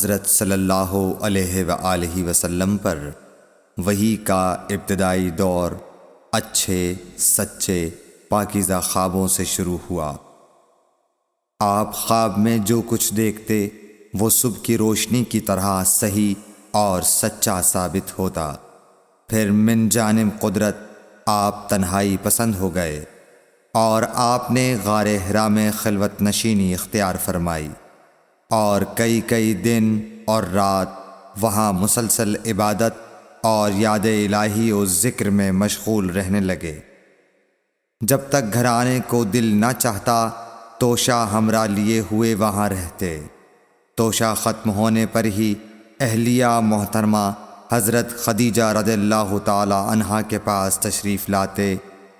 حضرت صلی اللہ علیہ وآلہ وسلم پر وحی کا ابتدائی دور اچھے سچے پاکیزہ خوابوں سے شروع ہوا۔ آپ خواب میں جو کچھ دیکھتے وہ صبح کی روشنی کی طرح صحیح اور سچا ثابت ہوتا۔ پھر من جانب قدرت آپ تنہائی پسند ہو گئے اور آپ نے غار حرا میں خلوت نشینی اختیار فرمائی اور کئی دن اور رات وہاں مسلسل عبادت اور یاد الہی و ذکر میں مشغول رہنے لگے۔ جب تک گھر آنے کو دل نہ چاہتا توشہ ہمراہ لیے ہوئے وہاں رہتے۔ توشہ ختم ہونے پر ہی اہلیہ محترمہ حضرت خدیجہ رضی اللہ تعالی عنہا کے پاس تشریف لاتے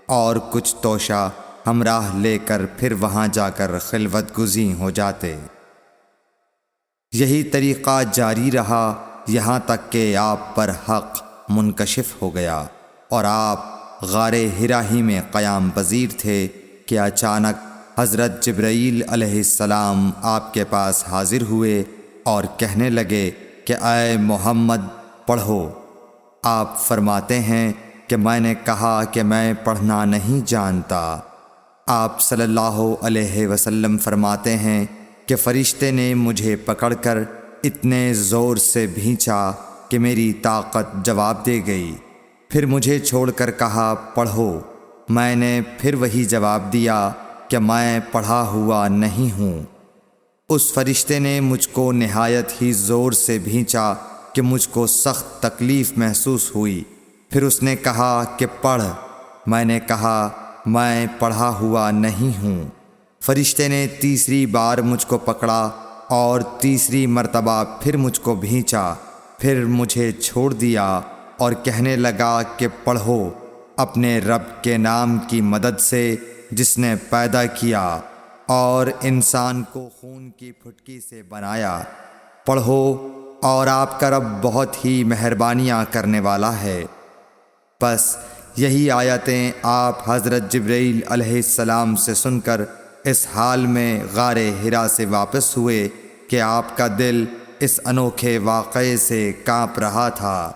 اور کچھ توشہ ہمراہ لے کر پھر وہاں جا کر خلوت گزین ہو جاتے۔ یہی طریقہ جاری رہا یہاں تک کہ آپ پر حق منکشف ہو گیا اور آپ غار حرا ہی میں قیام پذیر تھے کہ اچانک حضرت جبرائیل علیہ السلام آپ کے پاس حاضر ہوئے اور کہنے لگے کہ اے محمد پڑھو۔ آپ فرماتے ہیں کہ میں نے کہا کہ میں پڑھنا نہیں جانتا۔ آپ صلی اللہ علیہ وسلم فرماتے ہیں کہ فرشتے نے مجھے پکڑ کر اتنے زور سے بھینچا کہ میری طاقت جواب دے گئی۔ پھر مجھے چھوڑ کر کہا پڑھو۔ میں نے پھر وہی جواب دیا کہ میں پڑھا ہوا نہیں ہوں۔ اس فرشتے نے مجھ کو نہایت ہی زور سے بھینچا کہ مجھ کو سخت تکلیف محسوس ہوئی۔ پھر اس نے کہا کہ پڑھ۔ میں نے کہا میں پڑھا ہوا نہیں ہوں۔ فرشتے نے تیسری بار مجھ کو پکڑا اور تیسری مرتبہ پھر مجھ کو بھینچا۔ پھر مجھے چھوڑ دیا اور کہنے لگا کہ پڑھو اپنے رب کے نام کی مدد سے جس نے پیدا کیا اور انسان کو خون کی پھٹکی سے بنایا۔ پڑھو اور آپ کا رب بہت ہی مہربانیاں کرنے والا ہے۔ بس یہی آیتیں آپ حضرت جبرائیل علیہ السلام سے سن کر اس حال میں غار حرا سے واپس ہوئے کہ آپ کا دل اس انوکھے واقعے سے کانپ رہا تھا۔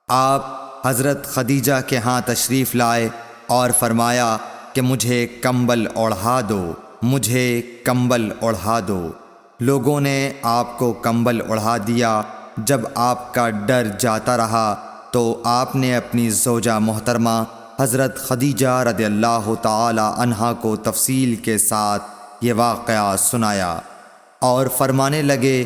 آپ حضرت خدیجہ کے ہاں تشریف لائے اور فرمایا کہ مجھے کمبل اوڑھا دو، مجھے کمبل اوڑھا دو۔ لوگوں نے آپ کو کمبل اوڑھا دیا۔ جب آپ کا ڈر جاتا رہا تو آپ نے اپنی زوجہ محترمہ حضرت خدیجہ رضی اللہ تعالی عنہا کو تفصیل کے ساتھ یہ واقعہ سنایا اور فرمانے لگے